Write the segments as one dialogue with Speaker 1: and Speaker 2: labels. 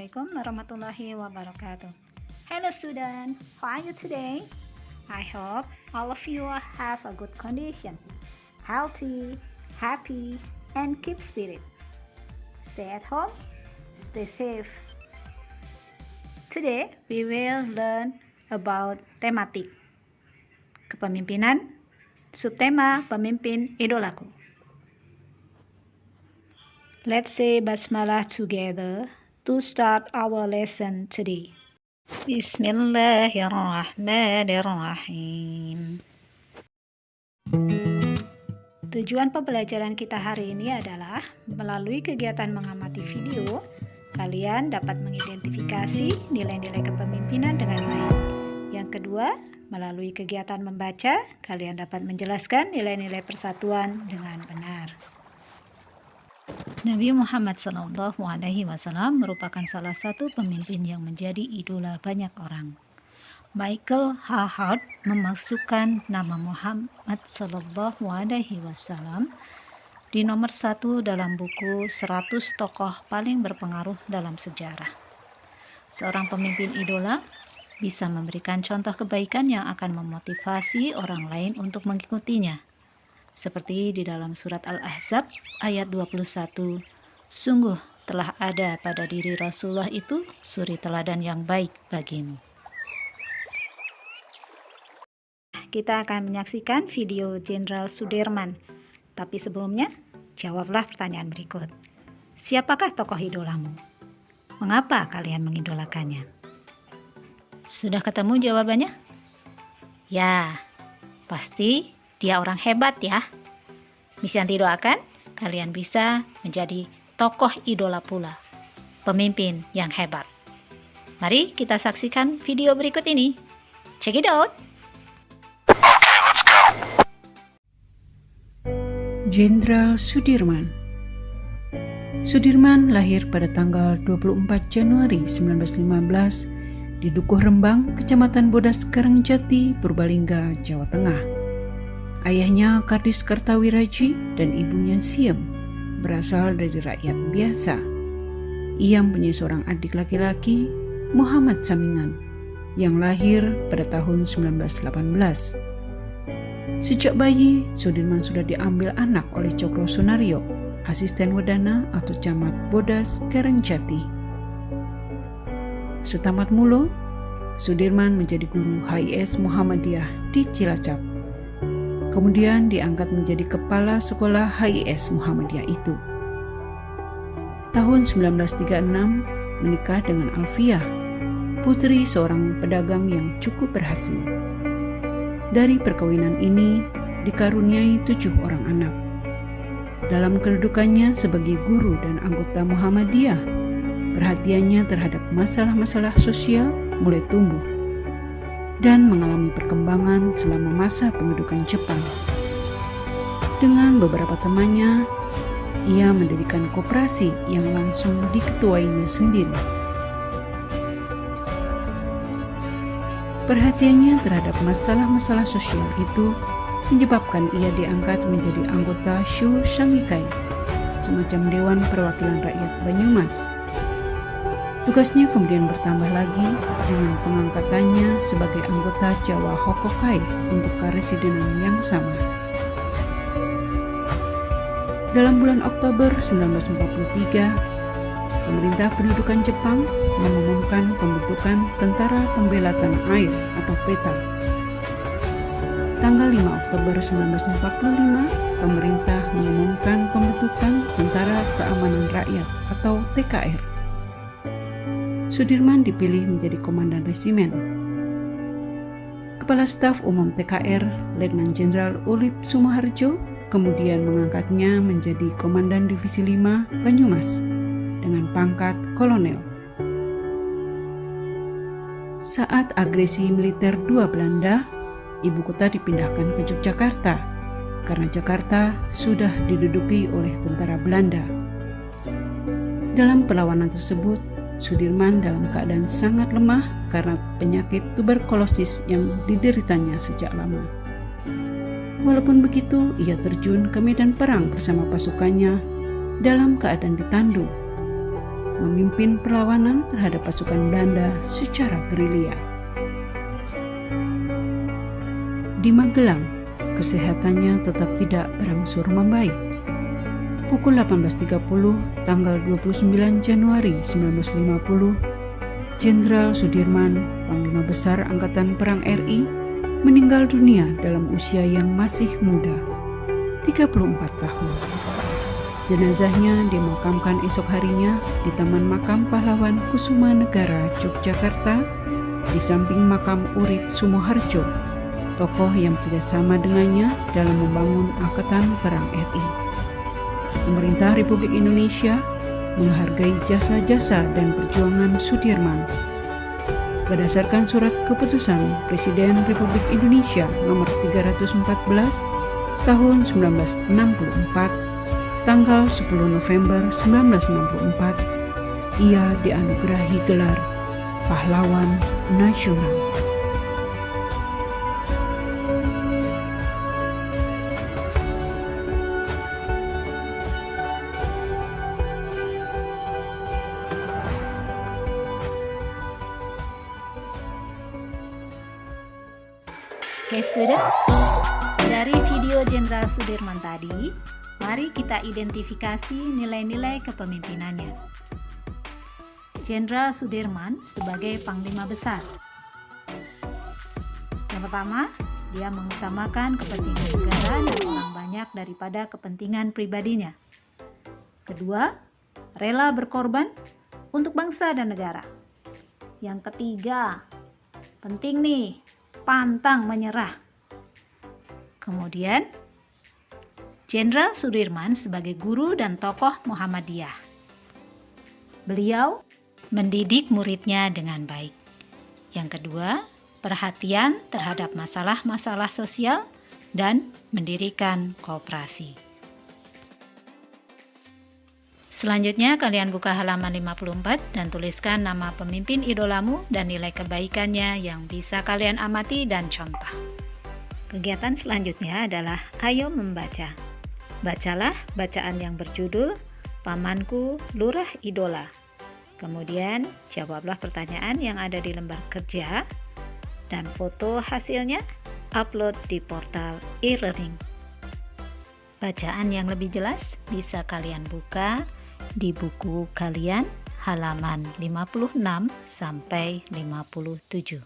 Speaker 1: Assalamualaikum warahmatullahi wabarakatuh. Hello student, how are you today? I hope all of you have a good condition, healthy, happy, and keep spirit. Stay at home, stay safe. Today we will learn about tematik kepemimpinan, subtema pemimpin idolaku. Let's say basmalah together to start our lesson today. Bismillahirrahmanirrahim. Tujuan pembelajaran kita hari ini adalah melalui kegiatan mengamati video, kalian dapat mengidentifikasi nilai-nilai kepemimpinan dengan baik. Yang kedua, melalui kegiatan membaca, kalian dapat menjelaskan nilai-nilai persatuan dengan benar. Nabi Muhammad SAW merupakan salah satu pemimpin yang menjadi idola banyak orang. Michael Hart memasukkan nama Muhammad SAW di nomor 1 dalam buku 100 tokoh paling berpengaruh dalam sejarah. Seorang pemimpin idola bisa memberikan contoh kebaikan yang akan memotivasi orang lain untuk mengikutinya. Seperti di dalam surat Al-Ahzab ayat 21, sungguh telah ada pada diri Rasulullah itu suri teladan yang baik bagimu. Kita akan menyaksikan video Jenderal Sudirman. Tapi sebelumnya, jawablah pertanyaan berikut. Siapakah tokoh idolamu? Mengapa kalian mengidolakannya? Sudah ketemu jawabannya? Ya, pasti dia orang hebat ya. Miss Yanti doakan kalian bisa menjadi tokoh idola pula, pemimpin yang hebat. Mari kita saksikan video berikut ini. Check it out.
Speaker 2: Jenderal Sudirman. Sudirman lahir pada tanggal 24 Januari 1915 di Dukuh Rembang, Kecamatan Bodas Karangjati, Purbalingga, Jawa Tengah. Ayahnya Kardis Kertawiraji dan ibunya Siem berasal dari rakyat biasa. Ia mempunyai seorang adik laki-laki, Muhammad Samingan, yang lahir pada tahun 1918. Sejak bayi, Sudirman sudah diambil anak oleh Cokro Sunario, asisten wedana atau camat Bodas Karangjati. Setamat mulo, Sudirman menjadi guru HIS Muhammadiyah di Cilacap. Kemudian diangkat menjadi kepala sekolah HIS Muhammadiyah itu. Tahun 1936 menikah dengan Alfiah, putri seorang pedagang yang cukup berhasil. Dari perkawinan ini dikaruniai 7 orang anak. Dalam kedudukannya sebagai guru dan anggota Muhammadiyah, perhatiannya terhadap masalah-masalah sosial mulai tumbuh dan mengalami perkembangan selama masa pendudukan Jepang. Dengan beberapa temannya, ia mendirikan koperasi yang langsung diketuainya sendiri. Perhatiannya terhadap masalah-masalah sosial itu menyebabkan ia diangkat menjadi anggota Shu Sangikai, semacam Dewan Perwakilan Rakyat Banyumas. Tugasnya kemudian bertambah lagi dengan pengangkatannya sebagai anggota Jawa Hokokai untuk karesidenan yang sama. Dalam bulan Oktober 1943, pemerintah pendudukan Jepang mengumumkan pembentukan Tentara Pembela Tanah Air atau PETA. Tanggal 5 Oktober 1945, pemerintah mengumumkan pembentukan Tentara Keamanan Rakyat atau TKR. Sudirman dipilih menjadi komandan resimen. Kepala Staf Umum TKR, Letnan Jenderal Ulip Sumoharjo, kemudian mengangkatnya menjadi Komandan Divisi 5 Banyumas dengan pangkat kolonel. Saat agresi militer II Belanda, ibu kota dipindahkan ke Yogyakarta karena Jakarta sudah diduduki oleh tentara Belanda. Dalam perlawanan tersebut, Sudirman dalam keadaan sangat lemah karena penyakit tuberkulosis yang dideritanya sejak lama. Walaupun begitu, ia terjun ke medan perang bersama pasukannya dalam keadaan ditandu. memimpin perlawanan terhadap pasukan Belanda secara gerilya. Di Magelang, kesehatannya tetap tidak berangsur membaik. Pukul 18.30 tanggal 29 Januari 1950, Jenderal Sudirman, Panglima Besar Angkatan Perang RI, meninggal dunia dalam usia yang masih muda, 34 tahun. Jenazahnya dimakamkan esok harinya di Taman Makam Pahlawan Kusuma Negara, Yogyakarta, di samping makam Urip Sumoharjo, tokoh yang bekerjasama dengannya dalam membangun Angkatan Perang RI. Pemerintah Republik Indonesia menghargai jasa-jasa dan perjuangan Sudirman. Berdasarkan surat keputusan Presiden Republik Indonesia nomor 314 tahun 1964, tanggal 10 November 1964, ia dianugerahi gelar Pahlawan Nasional.
Speaker 1: Oke students, dari video Jenderal Sudirman tadi, mari kita identifikasi nilai-nilai kepemimpinannya. Jenderal Sudirman sebagai Panglima Besar. Yang pertama, dia mengutamakan kepentingan negara dan orang banyak daripada kepentingan pribadinya. Kedua, rela berkorban untuk bangsa dan negara. Yang ketiga, penting nih, pantang menyerah. Kemudian, Jenderal Sudirman sebagai guru dan tokoh Muhammadiyah. Beliau mendidik muridnya dengan baik. Yang kedua, perhatian terhadap masalah-masalah sosial dan mendirikan koperasi. Selanjutnya kalian buka halaman 54 dan tuliskan nama pemimpin idolamu dan nilai kebaikannya yang bisa kalian amati dan contoh. Kegiatan selanjutnya adalah ayo membaca. Bacalah bacaan yang berjudul Pamanku Lurah Idola. Kemudian jawablah pertanyaan yang ada di lembar kerja dan foto hasilnya upload di portal e-learning. Bacaan yang lebih jelas bisa kalian buka di buku kalian halaman 56 sampai 57.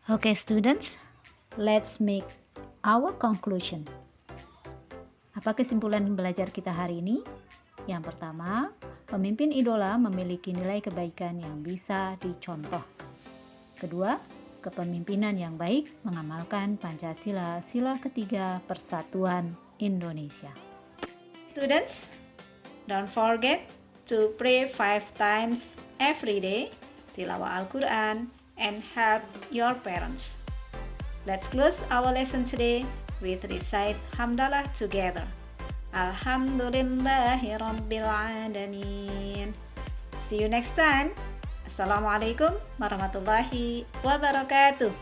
Speaker 1: Okay students, let's make our conclusion. Apa kesimpulan belajar kita hari ini? Yang pertama, pemimpin idola memiliki nilai kebaikan yang bisa dicontoh. Kedua, kepemimpinan yang baik mengamalkan Pancasila, sila ketiga Persatuan Indonesia. Students, don't forget to pray 5 times every day, tilawah Al-Quran, and help your parents. Let's close our lesson today with recite Hamdalah together. Alhamdulillahi Rabbil Alamin. See you next time. Assalamualaikum warahmatullahi wabarakatuh.